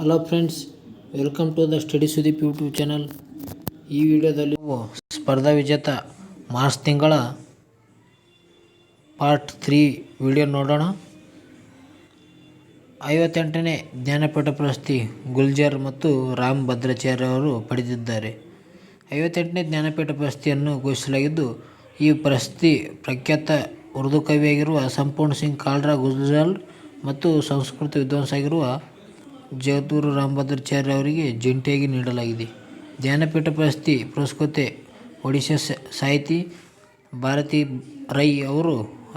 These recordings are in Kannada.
Hello friends, welcome to the study Sudeep YouTube channel. ಈ ವಿಡಿಯೋದಲ್ಲಿ ಸ್ಪರ್ಧಾ ವಿಜೇತ ಮಾರ್ಚ್ ತಿಂಗಳ ಪಾರ್ಟ್ 3 ವಿಡಿಯೋ ನೋಡೋಣ. 58ನೇ ಜ್ಞಾನಪೀಠ ಪ್ರಶಸ್ತಿ ಗುಲ್ಜಾರ್ ಮತ್ತು ರಾಮ್ ಭದ್ರಾಚಾರ್ಯ ಅವರು ಪಡೆದಿದ್ದಾರೆ. 58ನೇ ಜ್ಞಾನಪೀಠ ಪ್ರಶಸ್ತಿಯನ್ನು ಘೋಷಿಸಲಾಗಿದ್ದು, ಈ ಪ್ರಶಸ್ತಿ ಪ್ರಖ್ಯಾತ ಉರ್ದು ಕವಿಯಾಗಿರುವ ಸಂಪೂರ್ಣ ಸಿಂಗ್ ಕಾಲ್ರಾ ಗುಲ್ಜಾರ್ ಮತ್ತು ಸಂಸ್ಕೃತ ವಿದ್ವಾಂಸರಾಗಿರುವ ಜಗದ್ಗುರು ರಾಮಭದ್ರಾಚಾರ್ಯ ಅವರಿಗೆ ಜಂಟಿಯಾಗಿ ನೀಡಲಾಗಿದೆ. ಜ್ಞಾನಪೀಠ ಪ್ರಶಸ್ತಿ ಪುರಸ್ಕೃತೆ ಒಡಿಶಾ ಸಾಹಿತಿ ಭಾರತಿ ರೈ ಅವರ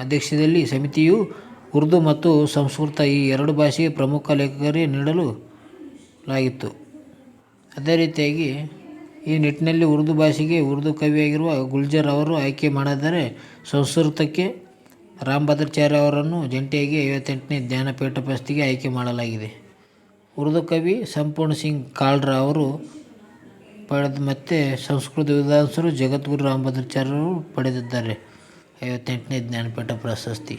ಅಧ್ಯಕ್ಷತೆಯಲ್ಲಿ ಸಮಿತಿಯು ಉರ್ದು ಮತ್ತು ಸಂಸ್ಕೃತ ಈ ಎರಡು ಭಾಷೆಗೆ ಪ್ರಮುಖ ಲೇಖಕರಿಗೆ ನೀಡಲಾಗಿತ್ತು. ಅದೇ ರೀತಿಯಾಗಿ ಈ ನಿಟ್ಟಿನಲ್ಲಿ ಉರ್ದು ಭಾಷೆಗೆ ಉರ್ದು ಕವಿಯಾಗಿರುವ ಗುಲ್ಜಾರ್ ಅವರು ಆಯ್ಕೆ ಮಾಡಿದರೆ, ಸಂಸ್ಕೃತಕ್ಕೆ ರಾಮಭದ್ರಾಚಾರ್ಯ ಅವರನ್ನು ಜಂಟಿಯಾಗಿ 58ನೇ ಜ್ಞಾನಪೀಠ ಪ್ರಶಸ್ತಿಗೆ ಆಯ್ಕೆ ಮಾಡಲಾಗಿದೆ. ಉರ್ದು ಕವಿ ಸಂಪೂರ್ಣ ಸಿಂಗ್ ಕಾಲ್ರಾ ಅವರು ಮತ್ತು ಸಂಸ್ಕೃತ ವಿದ್ವಾಂಸರು ಜಗದ್ಗುರು ರಾಮಭದ್ರಾಚಾರ್ಯರು ಪಡೆದಿದ್ದಾರೆ 58ನೇ ಜ್ಞಾನಪೀಠ ಪ್ರಶಸ್ತಿ.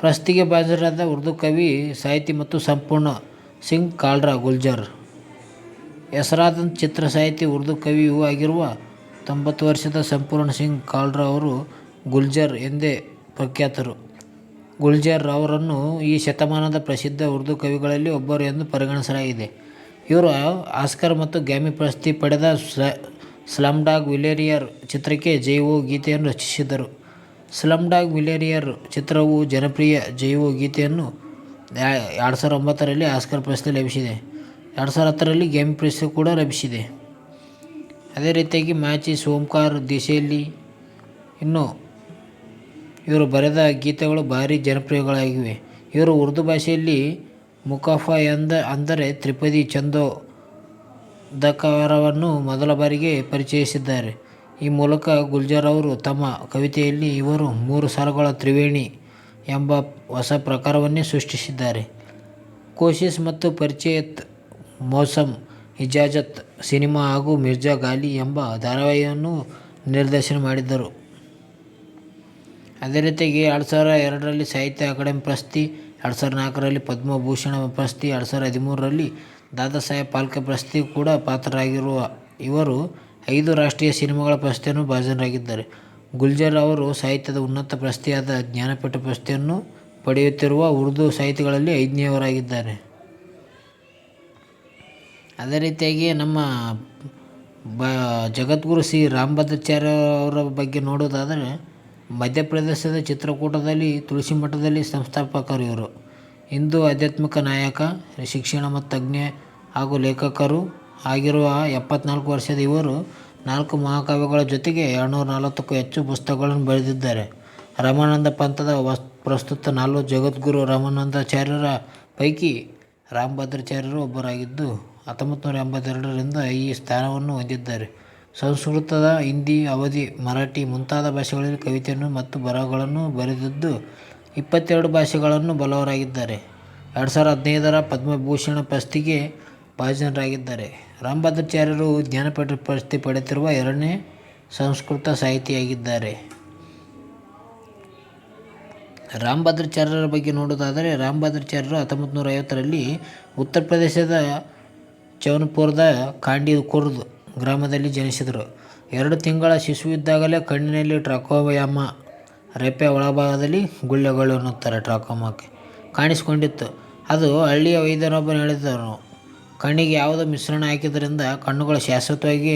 ಪ್ರಶಸ್ತಿಗೆ ಭಾಜನರಾದ ಉರ್ದು ಕವಿ, ಸಾಹಿತಿ ಮತ್ತು ಸಂಪೂರ್ಣ ಸಿಂಗ್ ಕಾಲ್ರಾ ಗುಲ್ಜಾರ್. ಹೆಸರಾಂತ ಚಿತ್ರ ಸಾಹಿತಿ, ಉರ್ದು ಕವಿಯೂ ಆಗಿರುವ 90 ವರ್ಷದ ಸಂಪೂರ್ಣ ಸಿಂಗ್ ಕಾಲ್ರಾ ಅವರು ಗುಲ್ಜಾರ್ ಎಂದೇ ಪ್ರಖ್ಯಾತರು. ಗುಲ್ಜಾರ್ ಅವರನ್ನು ಈ ಶತಮಾನದ ಪ್ರಸಿದ್ಧ ಉರ್ದು ಕವಿಗಳಲ್ಲಿ ಒಬ್ಬರು ಎಂದು ಪರಿಗಣಿಸಲಾಗಿದೆ. ಇವರು ಆಸ್ಕರ್ ಮತ್ತು ಗ್ರಾಮಿ ಪ್ರಶಸ್ತಿ ಪಡೆದ ಸ್ಲಮ್ಡಾಗ್ ಮಿಲಿಯನೇರ್ ಚಿತ್ರಕ್ಕೆ ಜೈ ಓ ಗೀತೆಯನ್ನು ರಚಿಸಿದರು. ಸ್ಲಮ್ಡಾಗ್ ಮಿಲಿಯನೇರ್ ಚಿತ್ರವು ಜನಪ್ರಿಯ ಜೈ ಓ ಗೀತೆಯನ್ನು 2009ರಲ್ಲಿ ಆಸ್ಕರ್ ಪ್ರಶಸ್ತಿ ಲಭಿಸಿದೆ. 2010ರಲ್ಲಿ ಗ್ರಾಮಿ ಪ್ರಶಸ್ತಿ ಕೂಡ ಲಭಿಸಿದೆ. ಅದೇ ರೀತಿಯಾಗಿ ಮಾಚಿಸ್, ಓಂಕಾರ್ ದಿಶೆಯಲ್ಲಿ ಇನ್ನು ಇವರು ಬರೆದ ಗೀತೆಗಳು ಭಾರಿ ಜನಪ್ರಿಯಗಳಾಗಿವೆ. ಇವರು ಉರ್ದು ಭಾಷೆಯಲ್ಲಿ ಮುಕಾಫಾ ಅಂದರೆ ತ್ರಿಪದಿ ಛಂದೋದಕವನ್ನು ಮೊದಲ ಬಾರಿಗೆ ಪರಿಚಯಿಸಿದ್ದಾರೆ. ಈ ಮೂಲಕ ಗುಲ್ಜಾರ್ ಅವರು ತಮ್ಮ ಕವಿತೆಯಲ್ಲಿ ಇವರು 3 ಸಾಲುಗಳ ತ್ರಿವೇಣಿ ಎಂಬ ಹೊಸ ಪ್ರಕಾರವನ್ನೇ ಸೃಷ್ಟಿಸಿದ್ದಾರೆ. ಕೋಶಿಶ್ ಮತ್ತು ಪರಿಚಯತ್, ಮೌಸಮ್, ಇಜಾಜತ್ ಸಿನಿಮಾ ಹಾಗೂ ಮಿರ್ಜಾ ಗಾಲಿ ಎಂಬ ಧಾರಾವಾಹಿಯನ್ನು ನಿರ್ದೇಶನ ಮಾಡಿದ್ದರು. ಅದೇ ರೀತಿಯಾಗಿ 2002ರಲ್ಲಿ ಸಾಹಿತ್ಯ ಅಕಾಡೆಮಿ ಪ್ರಶಸ್ತಿ, 2004ರಲ್ಲಿ ಪದ್ಮಭೂಷಣ ಪ್ರಶಸ್ತಿ, 2013ರಲ್ಲಿ ದಾದಾ ಸಾಹೇಬ್ ಫಾಲ್ಕೆ ಪ್ರಶಸ್ತಿ ಕೂಡ ಪಾತ್ರರಾಗಿರುವ ಇವರು 5 ರಾಷ್ಟ್ರೀಯ ಸಿನಿಮಾಗಳ ಪ್ರಶಸ್ತಿಯನ್ನು ಭಾಜನರಾಗಿದ್ದಾರೆ. ಗುಲ್ಜಾರ್ ಅವರು ಸಾಹಿತ್ಯದ ಉನ್ನತ ಪ್ರಶಸ್ತಿಯಾದ ಜ್ಞಾನಪೀಠ ಪ್ರಶಸ್ತಿಯನ್ನು ಪಡೆಯುತ್ತಿರುವ ಉರ್ದು ಸಾಹಿತಿಗಳಲ್ಲಿ 5ನೇಯವರಾಗಿದ್ದಾರೆ. ಅದೇ ರೀತಿಯಾಗಿ ನಮ್ಮ ಜಗದ್ಗುರು ಶ್ರೀ ರಾಮಭದ್ರಾಚಾರ್ಯ ಅವರ ಬಗ್ಗೆ ನೋಡೋದಾದರೆ, ಮಧ್ಯಪ್ರದೇಶದ ಚಿತ್ರಕೂಟದಲ್ಲಿ ತುಳಸಿ ಮಠದಲ್ಲಿ ಸಂಸ್ಥಾಪಕರು ಇವರು. ಹಿಂದೂ ಆಧ್ಯಾತ್ಮಿಕ ನಾಯಕ, ಶಿಕ್ಷಣ ತಜ್ಞ ಹಾಗೂ ಲೇಖಕರು ಆಗಿರುವ 74 ವರ್ಷದ ಇವರು 4 ಮಹಾಕಾವ್ಯಗಳ ಜೊತೆಗೆ 240ಕ್ಕೂ ಹೆಚ್ಚು ಪುಸ್ತಕಗಳನ್ನು ಬರೆದಿದ್ದಾರೆ. ರಾಮಾನಂದ ಪಂಥದ ಪ್ರಸ್ತುತ 4 ಜಗದ್ಗುರು ರಾಮಾನಂದಾಚಾರ್ಯರ ಪೈಕಿ ರಾಮಭದ್ರಾಚಾರ್ಯರು ಒಬ್ಬರಾಗಿದ್ದು 1982ರಿಂದ ಈ ಸ್ಥಾನವನ್ನು ಹೊಂದಿದ್ದಾರೆ. ಸಂಸ್ಕೃತ, ಹಿಂದಿ, ಅವಧಿ, ಮರಾಠಿ ಮುಂತಾದ ಭಾಷೆಗಳಲ್ಲಿ ಕವಿತೆಯನ್ನು ಮತ್ತು ಬರಹಗಳನ್ನು ಬರೆದಿದ್ದು 22 ಭಾಷೆಗಳನ್ನು ಬಲ್ಲವರಾಗಿದ್ದಾರೆ. 2015ರ ಪದ್ಮಭೂಷಣ ಪ್ರಶಸ್ತಿಗೆ ಭಾಜನರಾಗಿದ್ದಾರೆ. ರಾಮಭದ್ರಾಚಾರ್ಯರು ಜ್ಞಾನಪೀಠ ಪ್ರಶಸ್ತಿ ಪಡೆಯುತ್ತಿರುವ 2ನೇ ಸಂಸ್ಕೃತ ಸಾಹಿತಿಯಾಗಿದ್ದಾರೆ. ರಾಮಭದ್ರಾಚಾರ್ಯರ ಬಗ್ಗೆ ನೋಡೋದಾದರೆ, ರಾಮಭದ್ರಾಚಾರ್ಯರು 1950ರಲ್ಲಿ ಉತ್ತರ ಪ್ರದೇಶದ ಜೌನ್ಪುರದ ಕಾಂಡಿ ಖುರ್ದ್ ಗ್ರಾಮದಲ್ಲಿ ಜನಿಸಿದರು. 2 ತಿಂಗಳ ಶಿಶುವಿದ್ದಾಗಲೇ ಕಣ್ಣಿನಲ್ಲಿ ಟ್ರಾಕೋಮಾ, ರೆಪ್ಪೆಯ ಒಳಭಾಗದಲ್ಲಿ ಗುಳ್ಳೆಗಳು ಎನ್ನುತ್ತಾರೆ ಟ್ರಾಕೋಮಾಕ್ಕೆ ಕಾಣಿಸಿಕೊಂಡಿತ್ತು. ಅದು ಹಳ್ಳಿಯ ವೈದ್ಯನೊಬ್ಬನು ಹೇಳಿದನು. ಕಣ್ಣಿಗೆ ಯಾವುದೋ ಮಿಶ್ರಣ ಹಾಕಿದ್ದರಿಂದ ಕಣ್ಣುಗಳು ಶಾಶ್ವತವಾಗಿ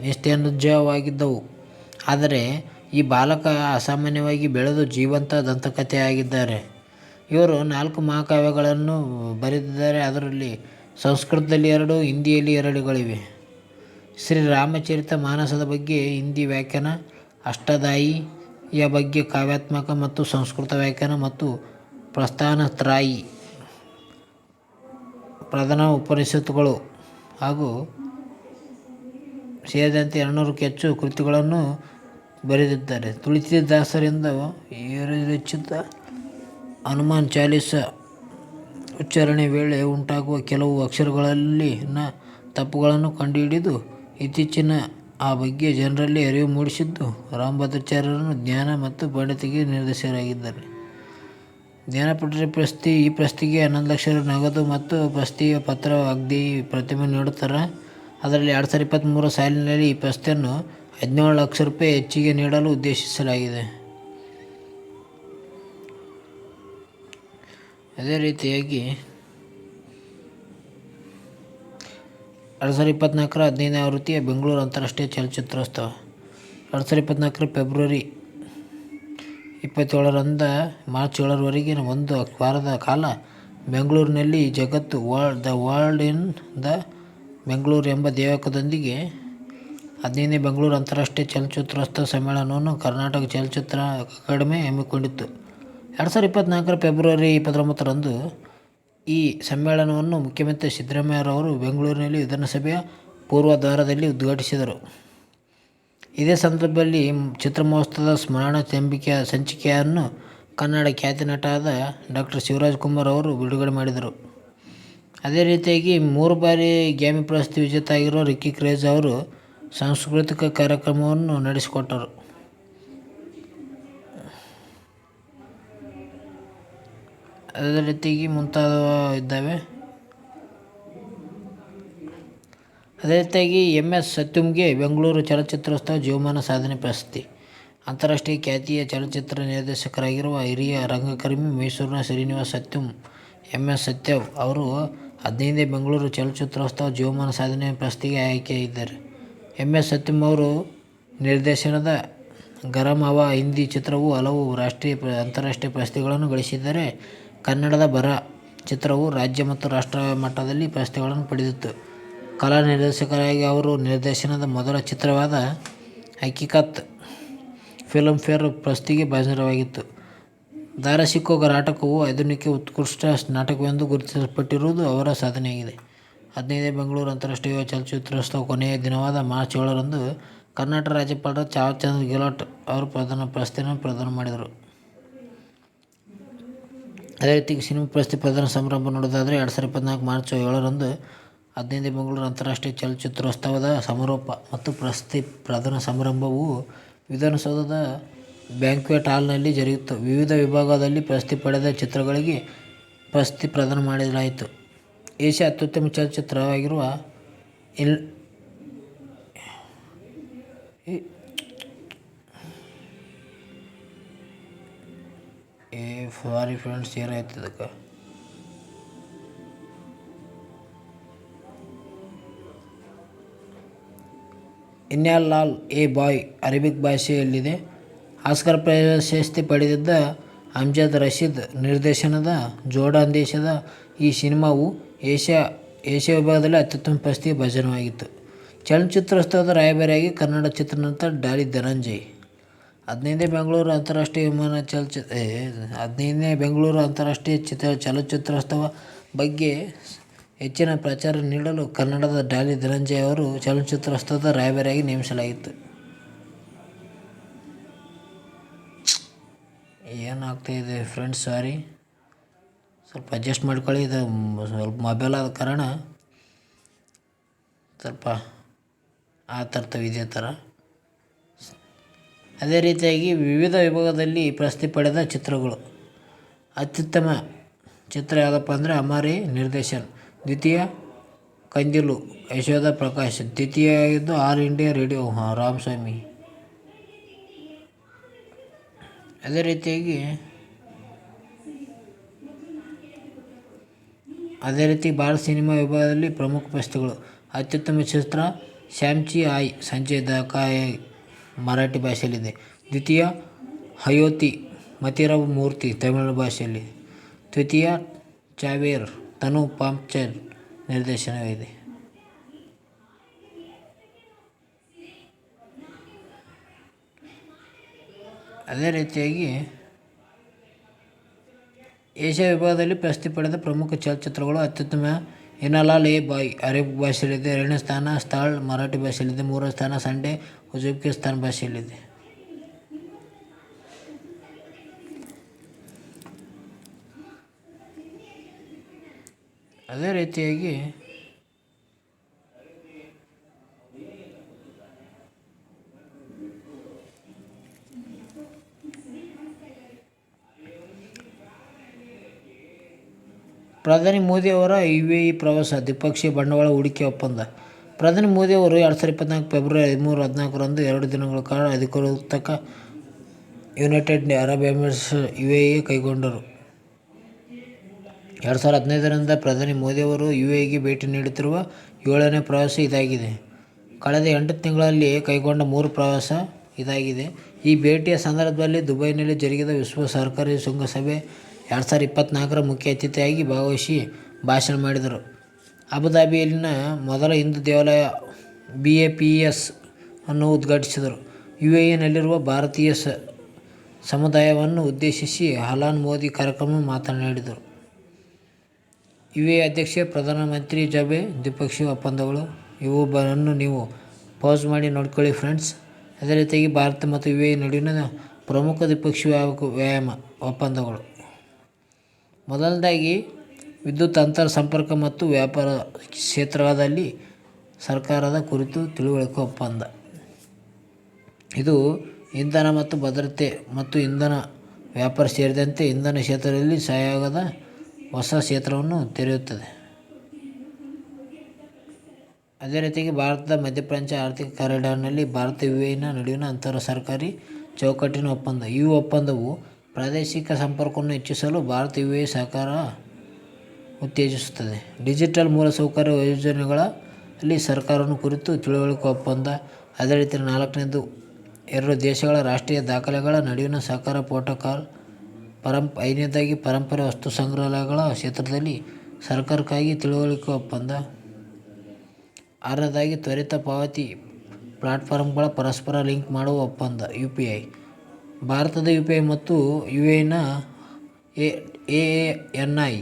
ನಿಸ್ತೇಜವಾಗಿದ್ದವು. ಆದರೆ ಈ ಬಾಲಕ ಅಸಾಮಾನ್ಯವಾಗಿ ಬೆಳೆದು ಜೀವಂತ ದಂತಕಥೆಯಾಗಿದ್ದಾರೆ. ಇವರು 4 ಮಹಾಕಾವ್ಯಗಳನ್ನು ಬರೆದಿದ್ದಾರೆ. ಅದರಲ್ಲಿ ಸಂಸ್ಕೃತದಲ್ಲಿ 2, ಹಿಂದಿಯಲ್ಲಿ 2ಗಳಿವೆ. ಶ್ರೀರಾಮಚರಿತ ಮಾನಸದ ಬಗ್ಗೆ ಹಿಂದಿ ವ್ಯಾಖ್ಯಾನ, ಅಷ್ಟಾಧ್ಯಾಯಿಯ ಬಗ್ಗೆ ಕಾವ್ಯಾತ್ಮಕ ಮತ್ತು ಸಂಸ್ಕೃತ ವ್ಯಾಖ್ಯಾನ ಮತ್ತು ಪ್ರಸ್ಥಾನತ್ರಯೀ ಪ್ರಧಾನ ಉಪನಿಷತ್ತುಗಳು ಹಾಗೂ ಸೇರಿದಂತೆ 200ಕ್ಕೂ ಹೆಚ್ಚು ಕೃತಿಗಳನ್ನು ಬರೆದಿದ್ದಾರೆ. ತುಳಸಿದಾಸರಿಂದ ವಿರಚಿತ ಹನುಮಾನ್ ಚಾಲೀಸಾ ಉಚ್ಚಾರಣೆ ವೇಳೆ ಉಂಟಾಗುವ ಕೆಲವು ಅಕ್ಷರಗಳಲ್ಲಿನ ತಪ್ಪುಗಳನ್ನು ಕಂಡುಹಿಡಿದು ಇತ್ತೀಚಿನ ಆ ಬಗ್ಗೆ ಜನರಲ್ಲಿ ಅರಿವು ಮೂಡಿಸಿದ್ದು ರಾಮಭದ್ರಾಚಾರ್ಯರು ಜ್ಞಾನ ಮತ್ತು ಪಾಂಡಿತ್ಯಕ್ಕೆ ನಿರ್ದೇಶಕರಾಗಿದ್ದಾರೆ. ಜ್ಞಾನಪೀಠ ಪ್ರಶಸ್ತಿ. ಈ ಪ್ರಶಸ್ತಿಗೆ 11 ಲಕ್ಷ ನಗದು ಮತ್ತು ಪ್ರಶಸ್ತಿ ಪತ್ರ ಅಗದಿ ಪ್ರತಿಮೆ ನೀಡುತ್ತಾರೆ. ಅದರಲ್ಲಿ 2023 ಸಾಲಿನಲ್ಲಿ ಈ ಪ್ರಶಸ್ತಿಯನ್ನು 17 ಲಕ್ಷ ರೂಪಾಯಿ ಹೆಚ್ಚಿಗೆ ನೀಡಲು ಉದ್ದೇಶಿಸಲಾಗಿದೆ. ಅದೇ ರೀತಿಯಾಗಿ 2024 15ನೇ ಆವೃತ್ತಿಯ ಬೆಂಗಳೂರು ಅಂತಾರಾಷ್ಟ್ರೀಯ ಚಲನಚಿತ್ರೋತ್ಸವ 2024 ಫೆಬ್ರವರಿ 27ರಿಂದ ಮಾರ್ಚ್ 7ರವರೆಗೆ ಒಂದು ವಾರದ ಕಾಲ ಬೆಂಗಳೂರಿನಲ್ಲಿ ಜಗತ್ತು the world in the Bengaluru ಎಂಬ ಧ್ಯೇಯವಾಕ್ಯದೊಂದಿಗೆ 15ನೇ ಬೆಂಗಳೂರು ಅಂತಾರಾಷ್ಟ್ರೀಯ ಚಲನಚಿತ್ರೋತ್ಸವ ಸಮ್ಮೇಳನವನ್ನು ಕರ್ನಾಟಕ ಚಲನಚಿತ್ರ ಅಕಾಡೆಮಿ ಹಮ್ಮಿಕೊಂಡಿತ್ತು. 2024 ಫೆಬ್ರವರಿ 29ರಂದು ಈ ಸಮ್ಮೇಳನವನ್ನು ಮುಖ್ಯಮಂತ್ರಿ ಸಿದ್ದರಾಮಯ್ಯರವರು ಬೆಂಗಳೂರಿನಲ್ಲಿ ವಿಧಾನಸಭೆಯ ಪೂರ್ವದ್ವಾರದಲ್ಲಿ ಉದ್ಘಾಟಿಸಿದರು. ಇದೇ ಸಂದರ್ಭದಲ್ಲಿ ಚಿತ್ರಮಹೋತ್ಸವದ ಸ್ಮರಣ ಸಂಚಿಕೆಯನ್ನು ಕನ್ನಡ ಖ್ಯಾತ ನಟರಾದ ಡಾ. ಶಿವರಾಜಕುಮಾರ್ ಅವರು ಬಿಡುಗಡೆ ಮಾಡಿದರು. ಅದೇ ರೀತಿಯಾಗಿ 3 ಬಾರಿ ಗ್ರಾಮಿ ಪ್ರಶಸ್ತಿ ವಿಜೇತ ಆಗಿರುವ ರಿಕ್ಕಿ ಕ್ರೇಜ್ ಅವರು ಸಾಂಸ್ಕೃತಿಕ ಕಾರ್ಯಕ್ರಮವನ್ನು ನಡೆಸಿಕೊಟ್ಟರು. ಅದೇ ರೀತಿಯಾಗಿ ಮುಂತಾದವು ಇದ್ದಾವೆ. ಅದೇ ರೀತಿಯಾಗಿ MS ಸತ್ಯಂಗೆ ಬೆಂಗಳೂರು ಚಲನಚಿತ್ರೋತ್ಸವ ಜೀವಮಾನ ಸಾಧನೆ ಪ್ರಶಸ್ತಿ. ಅಂತಾರಾಷ್ಟ್ರೀಯ ಖ್ಯಾತಿಯ ಚಲನಚಿತ್ರ ನಿರ್ದೇಶಕರಾಗಿರುವ ಹಿರಿಯ ರಂಗಕರ್ಮಿ ಮೈಸೂರಿನ ಶ್ರೀನಿವಾಸ ಸತ್ಯಂ MS ಸತ್ಯಂ ಅವರು 15ನೇ ಬೆಂಗಳೂರು ಚಲನಚಿತ್ರೋತ್ಸವ ಜೀವಮಾನ ಸಾಧನೆ ಪ್ರಶಸ್ತಿಗೆ ಆಯ್ಕೆಯಾಗಿದ್ದಾರೆ. MS ಸತ್ಯಂ ಅವರು ನಿರ್ದೇಶನದ ಗರಂ ಹವಾ ಹಿಂದಿ ಚಿತ್ರವು ಹಲವು ರಾಷ್ಟ್ರೀಯ ಅಂತಾರಾಷ್ಟ್ರೀಯ ಪ್ರಶಸ್ತಿಗಳನ್ನು ಗಳಿಸಿದ್ದರೆ, ಕನ್ನಡದ ಬರ ಚಿತ್ರವು ರಾಜ್ಯ ಮತ್ತು ರಾಷ್ಟ್ರ ಮಟ್ಟದಲ್ಲಿ ಪ್ರಶಸ್ತಿಗಳನ್ನು ಪಡೆದಿತ್ತು. ಕಲಾ ನಿರ್ದೇಶಕರಾಗಿ ಅವರು ನಿರ್ದೇಶನದ ಮೊದಲ ಚಿತ್ರವಾದ ಹಕೀಕತ್ ಫಿಲ್ಮ್ ಫೇರ್ ಪ್ರಶಸ್ತಿಗೆ ಭಾಜನರಾಗಿತ್ತು. ದಾರಿ ಸಿಕ್ಕೋ ನಾಟಕವು ಆಧುನಿಕ ಉತ್ಕೃಷ್ಟ ನಾಟಕವೆಂದು ಗುರುತಿಸಲ್ಪಟ್ಟಿರುವುದು ಅವರ ಸಾಧನೆಯಾಗಿದೆ. 15ನೇ ಬೆಂಗಳೂರು ಅಂತಾರಾಷ್ಟ್ರೀಯ ಚಲನಚಿತ್ರೋತ್ಸವ ಕೊನೆಯ ದಿನವಾದ ಮಾರ್ಚ್ 7ರಂದು ಕರ್ನಾಟಕ ರಾಜ್ಯಪಾಲರ ಥಾವರ್ಚಂದ್ ಗೆಹ್ಲೋಟ್ ಅವರು ಪ್ರಶಸ್ತಿಯನ್ನು ಪ್ರದಾನ ಮಾಡಿದರು. ಅದೇ ರೀತಿ ಸಿನಿಮಾ ಪ್ರಶಸ್ತಿ ಪ್ರದಾನ ಸಮಾರಂಭ ನೋಡೋದಾದರೆ 2024 ಮಾರ್ಚ್ 7ರಂದು 15ನೇ ಬೆಂಗಳೂರು ಅಂತಾರಾಷ್ಟ್ರೀಯ ಚಲನಚಿತ್ರೋತ್ಸವದ ಸಮಾರೋಪ ಮತ್ತು ಪ್ರಶಸ್ತಿ ಪ್ರದಾನ ಸಮಾರಂಭವು ವಿಧಾನಸೌಧದ ಬ್ಯಾಂಕ್ವೆಟ್ ಹಾಲ್ನಲ್ಲಿ ಜರುಗಿತು. ವಿವಿಧ ವಿಭಾಗದಲ್ಲಿ ಪ್ರಶಸ್ತಿ ಪಡೆದ ಚಿತ್ರಗಳಿಗೆ ಪ್ರಶಸ್ತಿ ಪ್ರದಾನ ಮಾಡಲಾಯಿತು. ಏಷ್ಯಾ ಅತ್ಯುತ್ತಮ ಚಲನಚಿತ್ರವಾಗಿರುವ ಇನ್ಯಾಲ್ ಲಾಲ್ ಎ ಬಾಯ್ ಅರೇಬಿಕ್ ಭಾಷೆಯಲ್ಲಿದೆ. ಆಸ್ಕರ್ ಪ್ರಶಸ್ತಿ ಪಡೆದಿದ್ದ ಅಮ್ಜದ್ ರಶೀದ್ ನಿರ್ದೇಶನದ ಜೋರ್ಡಾನ್ ದೇಶದ ಈ ಸಿನಿಮಾವು ಏಷ್ಯಾ ವಿಭಾಗದಲ್ಲಿ ಅತ್ಯುತ್ತಮ ಪ್ರಶಸ್ತಿಗೆ ಭಾಜನವಾಗಿತ್ತು. ಚಲನಚಿತ್ರೋತ್ಸವದ ರಾಯಭಾರಿಯಾಗಿ ಕನ್ನಡ ಚಿತ್ರನಟ ಡಾಲಿ ಧನಂಜಯ್. 15ನೇ ಬೆಂಗಳೂರು ಅಂತಾರಾಷ್ಟ್ರೀಯ ಚಲನಚಿತ್ರೋತ್ಸವ ಬಗ್ಗೆ ಹೆಚ್ಚಿನ ಪ್ರಚಾರ ನೀಡಲು ಕನ್ನಡದ ಡಾಲಿ ಧನಂಜಯ್ ಅವರು ಚಲನಚಿತ್ರೋತ್ಸವದ ರಾಯಭಾರಿಯಾಗಿ ನೇಮಿಸಲಾಗಿತ್ತು. ಏನಾಗ್ತಾಯಿದೆ ಫ್ರೆಂಡ್ಸ್, ಸಾರಿ, ಸ್ವಲ್ಪ ಅಡ್ಜಸ್ಟ್ ಮಾಡ್ಕೊಳ್ಳಿ. ಇದು ಸ್ವಲ್ಪ ಮೊಬೈಲ್ ಆದ ಕಾರಣ ಸ್ವಲ್ಪ ಆ ಇದೇ ಥರ. ಅದೇ ರೀತಿಯಾಗಿ ವಿವಿಧ ವಿಭಾಗದಲ್ಲಿ ಪ್ರಶಸ್ತಿ ಪಡೆದ ಚಿತ್ರಗಳು. ಅತ್ಯುತ್ತಮ ಚಿತ್ರ ಯಾವುದಪ್ಪ ಅಂದರೆ ಅಮರಿ ನಿರ್ದೇಶನ್, ದ್ವಿತೀಯ ಕಂದಿಲು ಯಶೋಧ ಪ್ರಕಾಶ್, ದ್ವಿತೀಯ ಆಗಿದ್ದು ಆಲ್ ಇಂಡಿಯಾ ರೇಡಿಯೋ ರಾಮಸ್ವಾಮಿ. ಅದೇ ರೀತಿಯಾಗಿ ಭಾರತ ಸಿನಿಮಾ ವಿಭಾಗದಲ್ಲಿ ಪ್ರಮುಖ ಪ್ರಶಸ್ತಿಗಳು. ಅತ್ಯುತ್ತಮ ಚಿತ್ರ ಶ್ಯಾಮ್ಚಿ ಆಯ್ ಸಂಜಯ್ ದತ್ಕಾಯ್ ಮರಾಠಿ ಭಾಷೆಯಲ್ಲಿದೆ. ದ್ವಿತೀಯ ಹಯೋತಿ ಮತಿರಾವ್ ಮೂರ್ತಿ ತಮಿಳು ಭಾಷೆಯಲ್ಲಿ. ತೃತೀಯ ಚಾವೇರ್ ತನು ಪಾಂಚಾಲ್ ನಿರ್ದೇಶನವಿದೆ. ಅದೇ ರೀತಿಯಾಗಿ ಏಷ್ಯಾ ವಿಭಾಗದಲ್ಲಿ ಪ್ರಶಸ್ತಿ ಪಡೆದ ಪ್ರಮುಖ ಚಲನಚಿತ್ರಗಳು. ಅತ್ಯುತ್ತಮ ಇನ್ಯಾಲ್ ಎ ಬಾಯ್ ಅರೇಬಿಕ್ ಭಾಷೆಯಲ್ಲಿದೆ. 2ನೇ ಸ್ಥಾನ ಸ್ಥಾಳ್ ಮರಾಠಿ ಭಾಷೆಯಲ್ಲಿದೆ. 3ನೇ ಸ್ಥಾನ ಸಂಡೇ ಉಜ್ಬೇಕಿಸ್ತಾನ್ ಭಾಷೆಯಲ್ಲಿದೆ. ಅದೇ ರೀತಿಯಾಗಿ ಪ್ರಧಾನಿ ಮೋದಿ ಅವರ UAE ಪ್ರವಾಸ, ದ್ವಿಪಕ್ಷೀಯ ಬಂಡವಾಳ ಹೂಡಿಕೆ ಒಪ್ಪಂದ. ಪ್ರಧಾನಿ ಮೋದಿ ಅವರು 2024 ಫೆಬ್ರವರಿ 13-14ರಂದು 2 ದಿನಗಳ ಕಾಲ ಅಧಿಕೃತ ಯುನೈಟೆಡ್ ಅರಬ್ ಎಮಿರೇಟ್ಸ್ UAE ಕೈಗೊಂಡರು. 2015ರಿಂದ ಪ್ರಧಾನಿ ಮೋದಿಯವರು UAEಗೆ ಭೇಟಿ ನೀಡುತ್ತಿರುವ 7ನೇ ಪ್ರವಾಸ ಇದಾಗಿದೆ. ಕಳೆದ 8 ತಿಂಗಳಲ್ಲಿ ಕೈಗೊಂಡ 3 ಪ್ರವಾಸ ಇದಾಗಿದೆ. ಈ ಭೇಟಿಯ ಸಂದರ್ಭದಲ್ಲಿ ದುಬೈನಲ್ಲಿ ಜರುಗಿದ ವಿಶ್ವ ಸಹಕಾರಿ ಶೃಂಗಸಭೆ 2024ರ ಮುಖ್ಯ ಅತಿಥಿಯಾಗಿ ಭಾಗವಹಿಸಿ ಭಾಷಣ ಮಾಡಿದರು. ಅಬುಧಾಬಿಯಲ್ಲಿನ ಮೊದಲ ಹಿಂದೂ ದೇವಾಲಯ BAPS ಅನ್ನು ಉದ್ಘಾಟಿಸಿದರು. UAEನಲ್ಲಿರುವ ಭಾರತೀಯ ಸಮುದಾಯವನ್ನು ಉದ್ದೇಶಿಸಿ ಅಲಾನ್ ಮೋದಿ ಕಾರ್ಯಕ್ರಮ ಮಾತನಾಡಿದರು. UAE ಅಧ್ಯಕ್ಷ ಪ್ರಧಾನಮಂತ್ರಿ ಜಬೆ ದ್ವಿಪಕ್ಷೀಯ ಒಪ್ಪಂದಗಳು ಇವುಗಳನ್ನು ನೀವು ಪೌಸ್ ಮಾಡಿ ನೋಡ್ಕೊಳ್ಳಿ ಫ್ರೆಂಡ್ಸ್. ಅದೇ ರೀತಿಯಾಗಿ ಭಾರತ ಮತ್ತು UAE ನಡುವಿನ ಪ್ರಮುಖ ದ್ವಿಪಕ್ಷೀಯ ವ್ಯಾಯಾಮ ಒಪ್ಪಂದಗಳು. ಮೊದಲನೇದಾಗಿ ವಿದ್ಯುತ್ ಅಂತರ್ ಸಂಪರ್ಕ ಮತ್ತು ವ್ಯಾಪಾರ ಕ್ಷೇತ್ರದಲ್ಲಿ ಸಹಕಾರದ ಕುರಿತು ತಿಳುವಳಿಕೆ ಒಪ್ಪಂದ. ಇದು ಇಂಧನ ಮತ್ತು ಭದ್ರತೆ ಮತ್ತು ಇಂಧನ ವ್ಯಾಪಾರ ಸೇರಿದಂತೆ ಇಂಧನ ಕ್ಷೇತ್ರದಲ್ಲಿ ಸಹಯೋಗದ ಹೊಸ ಕ್ಷೇತ್ರವನ್ನು ತೆರೆಯುತ್ತದೆ. ಅದೇ ರೀತಿಯಾಗಿ ಭಾರತದ ಮಧ್ಯಪ್ರಾಚ್ಯ ಆರ್ಥಿಕ ಕಾರಿಡಾರ್ನಲ್ಲಿ ಭಾರತ UAE ನಡುವಿನ ಅಂತರ ಸರ್ಕಾರಿ ಚೌಕಟ್ಟಿನ ಒಪ್ಪಂದ. ಈ ಒಪ್ಪಂದವು ಪ್ರಾದೇಶಿಕ ಸಂಪರ್ಕವನ್ನು ಹೆಚ್ಚಿಸಲು ಭಾರತ UAE ಸಹಕಾರ ಉತ್ತೇಜಿಸುತ್ತದೆ. ಡಿಜಿಟಲ್ ಮೂಲಸೌಕರ್ಯ ಯೋಜನೆಗಳಲ್ಲಿ ಸಹಕಾರವನ್ನು ಕುರಿತು ತಿಳುವಳಿಕೆ ಒಪ್ಪಂದ. ಅದೇ ರೀತಿ 4ನೇದು 2 ದೇಶಗಳ ರಾಷ್ಟ್ರೀಯ ದಾಖಲೆಗಳ ನಡುವಿನ ಸಹಕಾರ ಪ್ರೋಟೋಕಾಲ್. 5ನೇದಾಗಿ ಪರಂಪರೆ ವಸ್ತು ಸಂಗ್ರಹಾಲಯಗಳ ಕ್ಷೇತ್ರದಲ್ಲಿ ಸಹಕಾರಕ್ಕಾಗಿ ತಿಳುವಳಿಕೆ ಒಪ್ಪಂದ. 6ನೇದಾಗಿ ತ್ವರಿತ ಪಾವತಿ ಪ್ಲಾಟ್ಫಾರ್ಮ್ಗಳ ಪರಸ್ಪರ ಲಿಂಕ್ ಮಾಡುವ ಒಪ್ಪಂದ UPI. ಭಾರತದ UPI ಮತ್ತು UAEನ AANI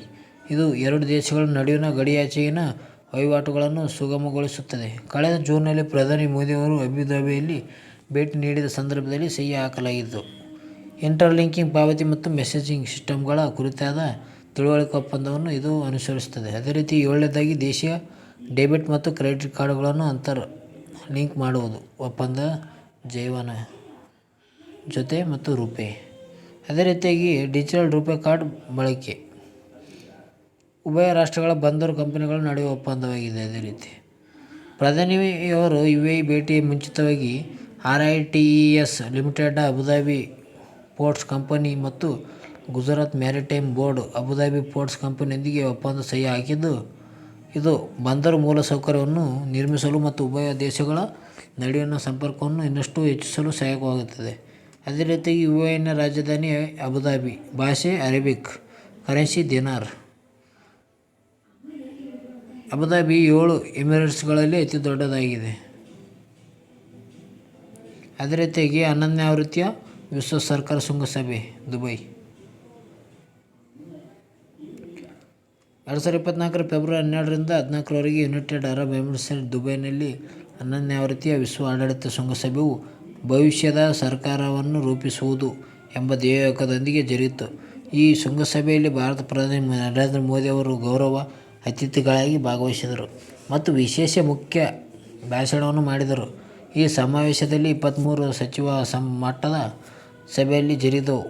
ಇದು 2 ದೇಶಗಳ ನಡುವಿನ ಗಡಿಯಾಚೆಗಿನ ವಹಿವಾಟುಗಳನ್ನು ಸುಗಮಗೊಳಿಸುತ್ತದೆ. ಕಳೆದ ಜೂನ್ನಲ್ಲಿ ಪ್ರಧಾನಿ ಮೋದಿಯವರು ಅಬುಧಾಬಿಯಲ್ಲಿ ಭೇಟಿ ನೀಡಿದ ಸಂದರ್ಭದಲ್ಲಿ ಸಹಿ ಹಾಕಲಾಗಿತ್ತು. ಇಂಟರ್ಲಿಂಕಿಂಗ್ ಪಾವತಿ ಮತ್ತು ಮೆಸೇಜಿಂಗ್ ಸಿಸ್ಟಮ್ಗಳ ಕುರಿತಾದ ತಿಳುವಳಿಕೆ ಒಪ್ಪಂದವನ್ನು ಇದು ಅನುಸರಿಸುತ್ತದೆ. ಅದೇ ರೀತಿ 7ನೇದಾಗಿ ದೇಶೀಯ ಡೆಬಿಟ್ ಮತ್ತು ಕ್ರೆಡಿಟ್ ಕಾರ್ಡ್ಗಳನ್ನು ಅಂತರ್ ಲಿಂಕ್ ಮಾಡುವುದು ಒಪ್ಪಂದ ಜೈವನ ಜೊತೆ ಮತ್ತು ರೂಪೇ. ಅದೇ ರೀತಿಯಾಗಿ ಡಿಜಿಟಲ್ ರೂಪೇ ಕಾರ್ಡ್ ಬಳಕೆ ಉಭಯ ರಾಷ್ಟ್ರಗಳ ಬಂದರು ಕಂಪನಿಗಳ ನಡುವೆ ಒಪ್ಪಂದವಾಗಿದೆ. ಅದೇ ರೀತಿ ಪ್ರಧಾನಿಯವರು UAE ಭೇಟಿಯ ಮುಂಚಿತವಾಗಿ RITES limited, Abu Dhabi ports company ಮತ್ತು Gujarat maritime board Abu Dhabi ports ಕಂಪನಿಯೊಂದಿಗೆ ಒಪ್ಪಂದ ಸಹಿ ಹಾಕಿದ್ದು, ಇದು ಬಂದರು ಮೂಲಸೌಕರ್ಯವನ್ನು ನಿರ್ಮಿಸಲು ಮತ್ತು ಉಭಯ ದೇಶಗಳ ನಡುವಿನ ಸಂಪರ್ಕವನ್ನು ಇನ್ನಷ್ಟು ಹೆಚ್ಚಿಸಲು ಸಹಾಯಕವಾಗುತ್ತದೆ. ಅದೇ ರೀತಿಯಾಗಿ UAEನ ರಾಜಧಾನಿ ಅಬುಧಾಬಿ, ಭಾಷೆ ಅರೇಬಿಕ್, ಕರೆನ್ಸಿ ದಿನಾರ್. ಅಬುಧಾಬಿ 7 ಎಮಿರೇಟ್ಸ್ಗಳಲ್ಲಿ ಅತಿ ದೊಡ್ಡದಾಗಿದೆ. ಅದೇ ರೀತಿಯಾಗಿ 11ನೇ ಆವೃತ್ತಿಯ ವಿಶ್ವ ಸಹಕಾರ ಶೃಂಗಸಭೆ ದುಬೈ. 2024 ಫೆಬ್ರವರಿ 12ರಿಂದ 14ರವರೆಗೆ ಯುನೈಟೆಡ್ ಅರಬ್ ಎಮಿರೇಟ್ಸ್ ದುಬೈನಲ್ಲಿ 11ನೇ ಆವೃತ್ತಿಯ ವಿಶ್ವ ಆಡಳಿತ ಶೃಂಗಸಭೆಯು ಭವಿಷ್ಯದ ಸರ್ಕಾರವನ್ನು ರೂಪಿಸುವುದು ಎಂಬ ಧ್ಯೇಯೋಕ್ತಿಯೊಂದಿಗೆ ಜರುಗಿತು. ಈ ಶೃಂಗಸಭೆಯಲ್ಲಿ ಭಾರತ ಪ್ರಧಾನಿ ನರೇಂದ್ರ ಮೋದಿ ಅವರು ಗೌರವ ಅತಿಥಿಗಳಾಗಿ ಭಾಗವಹಿಸಿದರು ಮತ್ತು ವಿಶೇಷ ಮುಖ್ಯ ಭಾಷಣವನ್ನು ಮಾಡಿದರು. ಈ ಸಮಾವೇಶದಲ್ಲಿ 23 ಸಚಿವ ಮಟ್ಟದ ಸಭೆಯಲ್ಲಿ ಜರುಗಿದವು.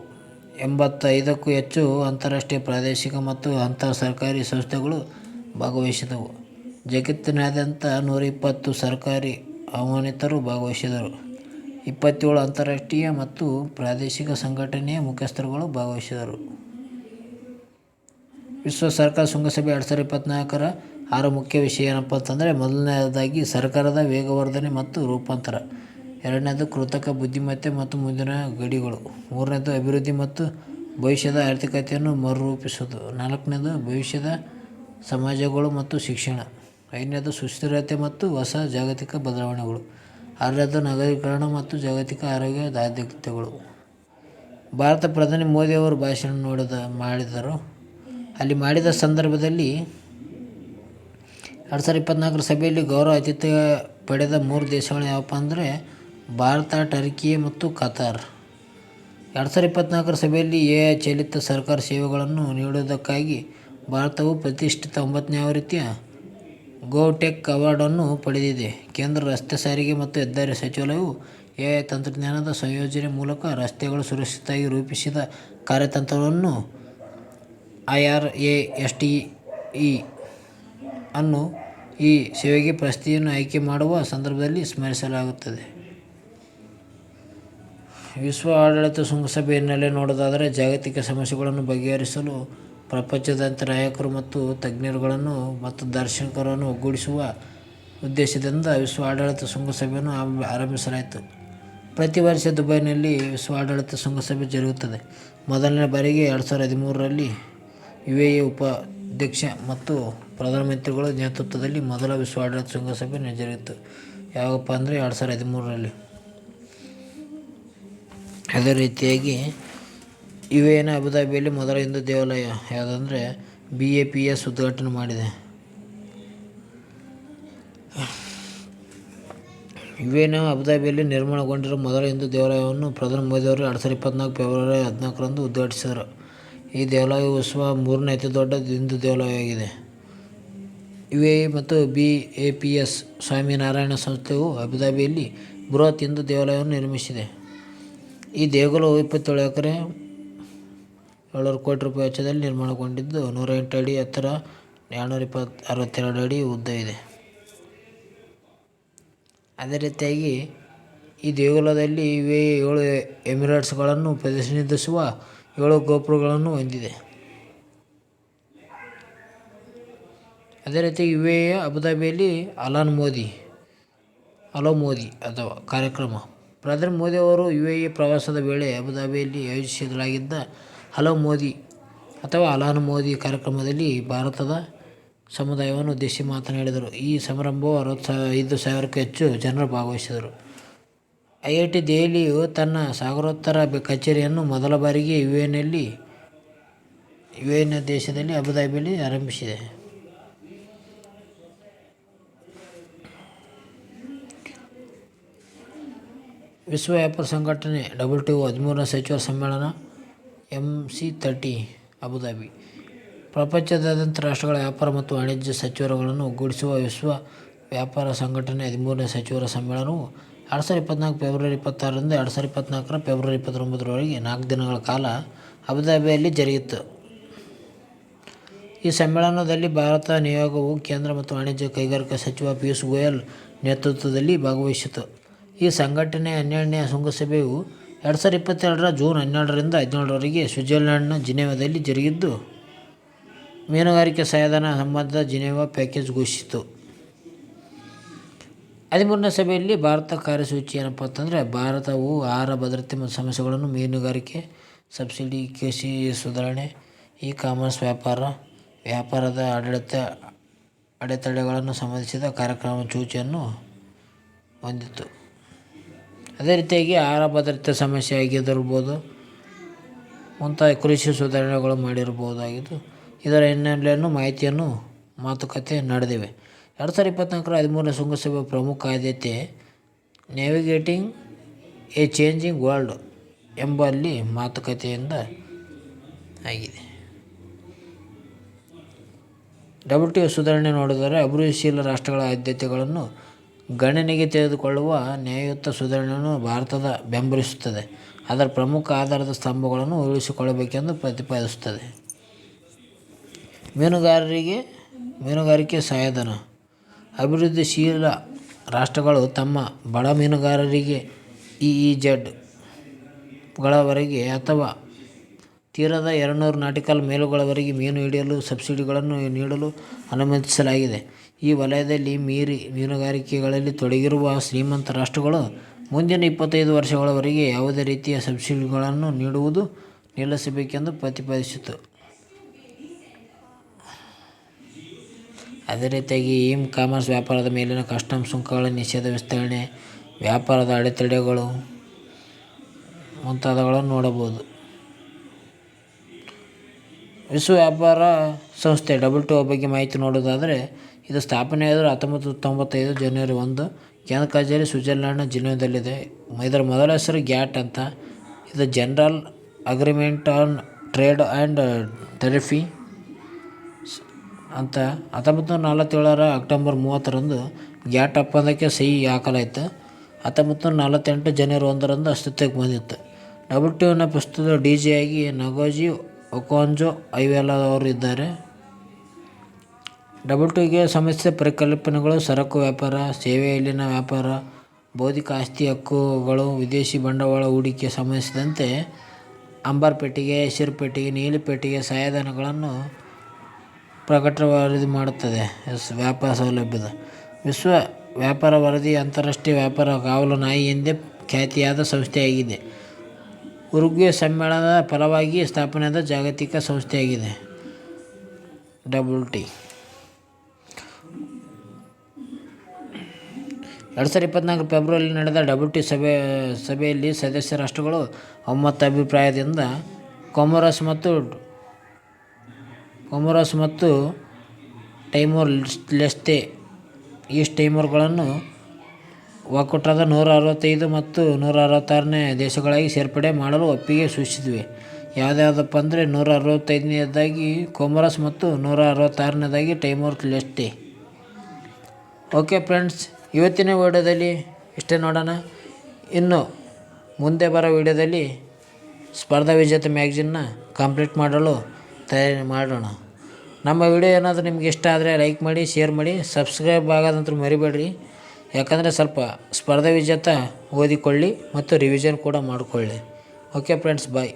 85ಕ್ಕೂ ಹೆಚ್ಚು ಅಂತಾರಾಷ್ಟ್ರೀಯ, ಪ್ರಾದೇಶಿಕ ಮತ್ತು ಅಂತರ್ ಸರ್ಕಾರಿ ಸಂಸ್ಥೆಗಳು ಭಾಗವಹಿಸಿದವು. ಜಗತ್ತಿನಾದ್ಯಂತ 120 ಸರ್ಕಾರಿ ಆಹ್ವಾನಿತರು ಭಾಗವಹಿಸಿದರು. 27 ಅಂತಾರಾಷ್ಟ್ರೀಯ ಮತ್ತು ಪ್ರಾದೇಶಿಕ ಸಂಘಟನೆಯ ಮುಖ್ಯಸ್ಥರುಗಳು ಭಾಗವಹಿಸಿದರು. ವಿಶ್ವ ಸಹಕಾರ ಶೃಂಗಸಭೆ 2024ರ 6 ಮುಖ್ಯ ವಿಷಯ ಏನಪ್ಪ ಅಂತಂದರೆ, ಮೊದಲನೇದಾಗಿ ಸರ್ಕಾರದ ವೇಗವರ್ಧನೆ ಮತ್ತು ರೂಪಾಂತರ. 2ನೇದು ಕೃತಕ ಬುದ್ಧಿಮತ್ತೆ ಮತ್ತು ಮುಂದಿನ ಗಡಿಗಳು. 3ನೇದು ಅಭಿವೃದ್ಧಿ ಮತ್ತು ಭವಿಷ್ಯದ ಆರ್ಥಿಕತೆಯನ್ನು ಮರುರೂಪಿಸುವುದು. 4ನೇದು ಭವಿಷ್ಯದ ಸಮಾಜಗಳು ಮತ್ತು ಶಿಕ್ಷಣ. 5ನೇದು ಸುಸ್ಥಿರತೆ ಮತ್ತು ಹೊಸ ಜಾಗತಿಕ ಬದಲಾವಣೆಗಳು. 6ನೇದು ನಗರೀಕರಣ ಮತ್ತು ಜಾಗತಿಕ ಆರೋಗ್ಯ ಆದ್ಯತೆಗಳು. ಭಾರತ ಪ್ರಧಾನಿ ಮೋದಿಯವರು ಭಾಷಣ ಮಾಡಿದರು. ಅಲ್ಲಿ ಮಾಡಿದ ಸಂದರ್ಭದಲ್ಲಿ 2024ರ ಸಭೆಯಲ್ಲಿ ಗೌರವ ಆತಿಥ್ಯ ಪಡೆದ 3 ದೇಶಗಳು ಯಾವಪ್ಪ ಅಂದರೆ ಭಾರತ, ಟರ್ಕಿ ಮತ್ತು ಕತಾರ್. 2024ರ ಸಭೆಯಲ್ಲಿ AI ಚಾಲಿತ ಸರ್ಕಾರ ಸೇವೆಗಳನ್ನು ನೀಡುವುದಕ್ಕಾಗಿ ಭಾರತವು ಪ್ರತಿಷ್ಠಿತ 9ನೇ ಆವೃತ್ತಿಯ ಗೋಟೆಕ್ ಅವಾರ್ಡನ್ನು ಪಡೆದಿದೆ. ಕೇಂದ್ರ ರಸ್ತೆ ಸಾರಿಗೆ ಮತ್ತು ಹೆದ್ದಾರಿ ಸಚಿವಾಲಯವು AI ತಂತ್ರಜ್ಞಾನದ ಸಂಯೋಜನೆ ಮೂಲಕ ರಸ್ತೆಗಳು ಸುರಕ್ಷಿತವಾಗಿ ರೂಪಿಸಿದ ಕಾರ್ಯತಂತ್ರವನ್ನು IRAST ಇ ಅನ್ನು ಈ ಸೇವೆಗೆ ಪ್ರಶಸ್ತಿಯನ್ನು ಆಯ್ಕೆ ಮಾಡುವ ಸಂದರ್ಭದಲ್ಲಿ ಸ್ಮರಿಸಲಾಗುತ್ತದೆ. ವಿಶ್ವ ಆಡಳಿತ ಶೃಂಗಸಭೆ ಹಿನ್ನೆಲೆ ನೋಡುವುದಾದರೆ, ಜಾಗತಿಕ ಸಮಸ್ಯೆಗಳನ್ನು ಬಗೆಹರಿಸಲು ಪ್ರಪಂಚದಾದ್ಯಂತ ನಾಯಕರು ಮತ್ತು ತಜ್ಞರುಗಳನ್ನು ಮತ್ತು ದಾರ್ಶನಿಕರನ್ನು ಒಗ್ಗೂಡಿಸುವ ಉದ್ದೇಶದಿಂದ ವಿಶ್ವ ಆಡಳಿತ ಶೃಂಗಸಭೆಯನ್ನು ಆರಂಭಿಸಲಾಯಿತು. ಪ್ರತಿ ವರ್ಷ ದುಬೈನಲ್ಲಿ ವಿಶ್ವ ಆಡಳಿತ ಶೃಂಗಸಭೆ ಜರುಗುತ್ತದೆ. ಮೊದಲನೇ ಬಾರಿಗೆ 2013ರಲ್ಲಿ UAE ಉಪಾಧ್ಯಕ್ಷ ಮತ್ತು ಪ್ರಧಾನಮಂತ್ರಿಗಳ ನೇತೃತ್ವದಲ್ಲಿ ಮೊದಲ ವಿಶ್ವ ಆಡಳಿತ ಶೃಂಗಸಭೆ ಜರುಗಿತು. ಯಾವಾಗಪ್ಪ ಅಂದರೆ 2013ರಲ್ಲಿ. ಅದೇ ರೀತಿಯಾಗಿ UAEನ ಅಬುಧಾಬಿಯಲ್ಲಿ ಮೊದಲ ಹಿಂದೂ ದೇವಾಲಯ ಯಾವುದಂದರೆ BAPS ಉದ್ಘಾಟನೆ ಮಾಡಿದೆ. UAEನ ಅಬುಧಾಬಿಯಲ್ಲಿ ನಿರ್ಮಾಣಗೊಂಡಿರುವ ಮೊದಲ ಹಿಂದೂ ದೇವಾಲಯವನ್ನು ಪ್ರಧಾನಿ ಮೋದಿಯವರು 2024 ಫೆಬ್ರವರಿ 14ರಂದು ಉದ್ಘಾಟಿಸಿದರು. ಈ ದೇವಾಲಯವು ವಿಶ್ವ 3ನೇ ಅತಿದೊಡ್ಡ ಹಿಂದೂ ದೇವಾಲಯವಾಗಿದೆ. UAE ಮತ್ತು BAPS ಸ್ವಾಮಿನಾರಾಯಣ ಸಂಸ್ಥೆಯು ಅಬುಧಾಬಿಯಲ್ಲಿ ಬೃಹತ್ ಹಿಂದೂ ದೇವಾಲಯವನ್ನು ನಿರ್ಮಿಸಿದೆ. ಈ ದೇಗುಲವು 27 ಎಕರೆ $700 ಕೋಟಿ ವೆಚ್ಚದಲ್ಲಿ ನಿರ್ಮಾಣಗೊಂಡಿದ್ದು 108 ಅಡಿ ಎತ್ತರ, 262 ಅಡಿ ಉದ್ದ ಇದೆ. ಅದೇ ರೀತಿಯಾಗಿ ಈ ದೇಗುಲದಲ್ಲಿ UAE 7 ಎಮಿರೇಟ್ಸ್ಗಳನ್ನು ಪ್ರತಿನಿಧಿಸುವ 7 ಗೋಪುರಗಳನ್ನು ಹೊಂದಿದೆ. ಅದೇ ರೀತಿ UAEಯ ಅಬುಧಾಬಿಯಲ್ಲಿ ಹಲೋ ಮೋದಿ ಅಥವಾ ಕಾರ್ಯಕ್ರಮ. ಪ್ರಧಾನಿ ಮೋದಿ ಅವರು UAE ಪ್ರವಾಸದ ವೇಳೆ ಅಬುಧಾಬಿಯಲ್ಲಿ ಆಯೋಜಿಸಲಾಗಿದ್ದ ಹಲೋ ಮೋದಿ ಅಥವಾ ಅಲಾನ್ ಮೋದಿ ಕಾರ್ಯಕ್ರಮದಲ್ಲಿ ಭಾರತದ ಸಮುದಾಯವನ್ನು ಉದ್ದೇಶಿಸಿ ಮಾತನಾಡಿದರು. ಈ ಸಮಾರಂಭವು 65,000ಕ್ಕೂ ಹೆಚ್ಚು ಜನರು ಭಾಗವಹಿಸಿದರು. IIT ದೆಹಲಿಯು ತನ್ನ ಸಾಗರೋತ್ತರ ಕಚೇರಿಯನ್ನು ಮೊದಲ ಬಾರಿಗೆ UAE ದೇಶದಲ್ಲಿ ಅಬುಧಾಬಿಯಲ್ಲಿ ಆರಂಭಿಸಿದೆ. ವಿಶ್ವ ವ್ಯಾಪಾರ ಸಂಘಟನೆ WTO 13ನೇ ಸಚಿವರ ಸಮ್ಮೇಳನ MC30 ಅಬುಧಾಬಿ. ಪ್ರಪಂಚದಾದ್ಯಂತ ರಾಷ್ಟ್ರಗಳ ವ್ಯಾಪಾರ ಮತ್ತು ವಾಣಿಜ್ಯ ಸಚಿವರುಗಳನ್ನು ಒಗ್ಗೂಡಿಸುವ ವಿಶ್ವ ವ್ಯಾಪಾರ ಸಂಘಟನೆ 13ನೇ ಸಚಿವರ ಸಮ್ಮೇಳನವು 2024 ಫೆಬ್ರವರಿ 26ರಿಂದ 2024 ಫೆಬ್ರವರಿ 29ರವರೆಗೆ 4 ದಿನಗಳ ಕಾಲ ಅಬುಧಾಬಿಯಲ್ಲಿ ಜರುಗಿತು. ಈ ಸಮ್ಮೇಳನದಲ್ಲಿ ಭಾರತ ನಿಯೋಗವು ಕೇಂದ್ರ ಮತ್ತು ವಾಣಿಜ್ಯ ಕೈಗಾರಿಕಾ ಸಚಿವ ಪಿಯೂಷ್ ಗೋಯಲ್ ನೇತೃತ್ವದಲ್ಲಿ ಭಾಗವಹಿಸಿತು. ಈ ಸಂಘಟನೆಯ 12ನೇ ಶೃಂಗಸಭೆಯು 2022ರ ಜೂನ್ 12ರಿಂದ 17ರವರೆಗೆ ಸ್ವಿಟ್ಜರ್ಲೆಂಡ್ನ ಜಿನೆವಾದಲ್ಲಿ ಜರುಗಿದ್ದು, ಮೀನುಗಾರಿಕೆ ಸಹಾಯಧನ ಸಂಬಂಧದ ಜಿನೆವಾ ಪ್ಯಾಕೇಜ್ ಘೋಷಿಸಿತು. 13ನೇ ಸಭೆಯಲ್ಲಿ ಭಾರತ ಕಾರ್ಯಸೂಚಿ ಏನಪ್ಪ ಅಂತಂದರೆ, ಭಾರತವು ಆಹಾರ ಭದ್ರತೆ ಮತ್ತು ಸಮಸ್ಯೆಗಳನ್ನು, ಮೀನುಗಾರಿಕೆ ಸಬ್ಸಿಡಿ, ಕೃಷಿ ಸುಧಾರಣೆ, ಇ-ಕಾಮರ್ಸ್, ವ್ಯಾಪಾರದ ಅಡೆತಡೆಗಳನ್ನು ಸಂಬಂಧಿಸಿದ ಕಾರ್ಯಕ್ರಮ ಸೂಚಿಯನ್ನು ಹೊಂದಿತ್ತು. ಅದೇ ರೀತಿಯಾಗಿ ಆಹಾರ ಭದ್ರತೆ ಸಮಸ್ಯೆ ಆಗಿರಬಹುದು, ಮುಂತಾದ ಕೃಷಿ ಸುಧಾರಣೆಗಳು ಮಾಡಿರಬಹುದಾಗಿದ್ದು, ಇದರ ಹಿನ್ನೆಲೆಯನ್ನು ಮಾತುಕತೆ ನಡೆದಿವೆ. 2024ರ 13ನೇ ಶೃಂಗಸಭೆಯ ಪ್ರಮುಖ ಆದ್ಯತೆ ನ್ಯಾವಿಗೇಟಿಂಗ್ ಎ ಚೇಂಜಿಂಗ್ ವರ್ಲ್ಡ್ ಎಂಬಲ್ಲಿ ಮಾತುಕತೆಯಿಂದ ಆಗಿದೆ. WTO ಸುಧಾರಣೆ ನೋಡಿದರೆ, ಅಭಿವೃದ್ಧಿಶೀಲ ರಾಷ್ಟ್ರಗಳ ಆದ್ಯತೆಗಳನ್ನು ಗಣನೆಗೆ ತೆಗೆದುಕೊಳ್ಳುವ ನ್ಯಾಯಯುತ ಸುಧಾರಣೆಯನ್ನು ಭಾರತದ ಬೆಂಬಲಿಸುತ್ತದೆ. ಅದರ ಪ್ರಮುಖ ಆಧಾರದ ಸ್ತಂಭಗಳನ್ನು ಉಳಿಸಿಕೊಳ್ಳಬೇಕೆಂದು ಪ್ರತಿಪಾದಿಸುತ್ತದೆ. ಮೀನುಗಾರಿಕೆ ಸಹಾಯಧನ. ಅಭಿವೃದ್ಧಿಶೀಲ ರಾಷ್ಟ್ರಗಳು ತಮ್ಮ ಬಡ ಮೀನುಗಾರರಿಗೆ EEZ ಗಳವರೆಗೆ ಅಥವಾ ತೀರದ 200 ನಾಟಿಕಲ್ ಮೈಲುಗಳವರೆಗೆ ಮೀನು ಹಿಡಿಯಲು ಸಬ್ಸಿಡಿಗಳನ್ನು ನೀಡಲು ಅನುಮತಿಸಲಾಗಿದೆ. ಈ ವಲಯದಲ್ಲಿ ಮೀನುಗಾರಿಕೆಗಳಲ್ಲಿ ತೊಡಗಿರುವ ಶ್ರೀಮಂತ ರಾಷ್ಟ್ರಗಳು ಮುಂದಿನ 25 ವರ್ಷಗಳವರೆಗೆ ಯಾವುದೇ ರೀತಿಯ ಸಬ್ಸಿಡಿಗಳನ್ನು ನೀಡುವುದು ನಿಲ್ಲಿಸಬೇಕೆಂದು ಪ್ರತಿಪಾದಿಸಿತು. ಅದೇ ರೀತಿಯಾಗಿ ಇ-ಕಾಮರ್ಸ್ ವ್ಯಾಪಾರದ ಮೇಲಿನ ಕಸ್ಟಮ್ಸ್ ಸುಂಕಗಳ ನಿಷೇಧ, ವಿಸ್ತರಣೆ, ವ್ಯಾಪಾರದ ಅಡೆತಡೆಗಳು ಮುಂತಾದವುಗಳನ್ನು ನೋಡಬಹುದು. ವಿಶ್ವ ವ್ಯಾಪಾರ ಸಂಸ್ಥೆ WTO ಬಗ್ಗೆ ಮಾಹಿತಿ ನೋಡುವುದಾದರೆ, ಇದು ಸ್ಥಾಪನೆಯಾದರೂ 1995 ಜನವರಿ 1. ಕೇಂದ್ರ ಕಚೇರಿ ಸ್ವಿಟ್ಜರ್ಲೆಂಡ್ನ ಜಿನೆವಾದಲ್ಲಿದೆ. ಇದರ ಮೊದಲ ಹೆಸರು ಗ್ಯಾಟ್ ಅಂತ. ಇದು general agreement on trade and tariff ಅಂತ. 1947ರ ಅಕ್ಟೋಬರ್ 30ರಂದು ಗ್ಯಾಟ್ ಒಪ್ಪಂದಕ್ಕೆ ಸಹಿ ಹಾಕಲಾಯಿತು. 1948 ಜನವರಿ 1ರಂದು ಅಸ್ತಿತ್ವಕ್ಕೆ ಬಂದಿತ್ತು. WTOನ ಪ್ರಸ್ತುತ DG ಆಗಿ ನಗೋಜಿ ಒಕೊಂಜೋ-ಇವೆಲಾ ಅವರು ಇದ್ದಾರೆ. WTOಗೆ ಸಮಸ್ಯೆ ಪರಿಕಲ್ಪನೆಗಳು ಸರಕು ವ್ಯಾಪಾರ, ಸೇವೆಯಲ್ಲಿನ ವ್ಯಾಪಾರ, ಬೌದ್ಧಿಕ ಆಸ್ತಿ ಹಕ್ಕುಗಳು, ವಿದೇಶಿ ಬಂಡವಾಳ ಹೂಡಿಕೆ ಸಂಬಂಧಿಸಿದಂತೆ ಅಂಬರ್ ಪೆಟ್ಟಿಗೆ, ಹಸಿರು ಪೆಟ್ಟಿಗೆ, ನೀಲಿ ಪೆಟ್ಟಿಗೆ ಸಹಾಯಧನಗಳನ್ನು ಪ್ರಕಟ ವರದಿ ಮಾಡುತ್ತದೆ. ವ್ಯಾಪಾರ ಸೌಲಭ್ಯದ ವಿಶ್ವ ವ್ಯಾಪಾರ ವರದಿ ಅಂತಾರಾಷ್ಟ್ರೀಯ ವ್ಯಾಪಾರ ಕಾವಲು ನಾಯಿ ಎಂದೇ ಖ್ಯಾತಿಯಾದ ಸಂಸ್ಥೆಯಾಗಿದೆ. ಉರುಗ್ವೆ ಸಮ್ಮೇಳನದ ಫಲವಾಗಿ ಸ್ಥಾಪನೆಯಾದ ಜಾಗತಿಕ ಸಂಸ್ಥೆಯಾಗಿದೆ. WT 2024 ಫೆಬ್ರವರಿಯಲ್ಲಿ ನಡೆದ WT ಸಭೆಯಲ್ಲಿ ಸದಸ್ಯ ರಾಷ್ಟ್ರಗಳು ಒಮ್ಮತ ಅಭಿಪ್ರಾಯದಿಂದ ಕೊಮೊರೊಸ್ ಮತ್ತು ಟೈಮೋರ್ ಲೆಸ್ತೆ ಈಸ್ಟ್ ಟೈಮೋರ್ಗಳನ್ನು ಒಕ್ಕೂಟದ 165 ಮತ್ತು 166ನೇ ದೇಶಗಳಾಗಿ ಸೇರ್ಪಡೆ ಮಾಡಲು ಒಪ್ಪಿಗೆ ಸೂಚಿಸಿವೆ. ಯಾವುದ್ಯಾವುದಪ್ಪ ಅಂದರೆ 165ನೇದಾಗಿ ಕೊಮೊರೊಸ್ ಮತ್ತು 166ನೇದಾಗಿ ಟೈಮೋರ್ ಲೆಸ್ಟೆ. ಓಕೆ ಫ್ರೆಂಡ್ಸ್, ಇವತ್ತಿನ ವಿಡಿಯೋದಲ್ಲಿ ಇಷ್ಟೇ ನೋಡೋಣ. ಇನ್ನು ಮುಂದೆ ಬರೋ ವಿಡಿಯೋದಲ್ಲಿ ಸ್ಪರ್ಧಾ ವಿಜೇತ ಮ್ಯಾಗ್ಝಿನ್ನ ಕಂಪ್ಲೀಟ್ ಮಾಡಲು ತಯಾರಿ ಮಾಡೋಣ. ನಮ್ಮ ವಿಡಿಯೋ ಏನಾದರೂ ನಿಮ್ಗೆ ಇಷ್ಟ ಆದರೆ ಲೈಕ್ ಮಾಡಿ, ಶೇರ್ ಮಾಡಿ, ಸಬ್ಸ್ಕ್ರೈಬ್ ಆಗೋದಂತೂ ಮರಿಬೇಡ್ರಿ. ಯಾಕಂದರೆ ಸ್ವಲ್ಪ ಸ್ಪರ್ಧಾ ವಿಜೇತ ಓದಿಕೊಳ್ಳಿ ಮತ್ತು ರಿವಿಷನ್ ಕೂಡ ಮಾಡಿಕೊಳ್ಳಿ. ಓಕೆ ಫ್ರೆಂಡ್ಸ್, ಬಾಯ್.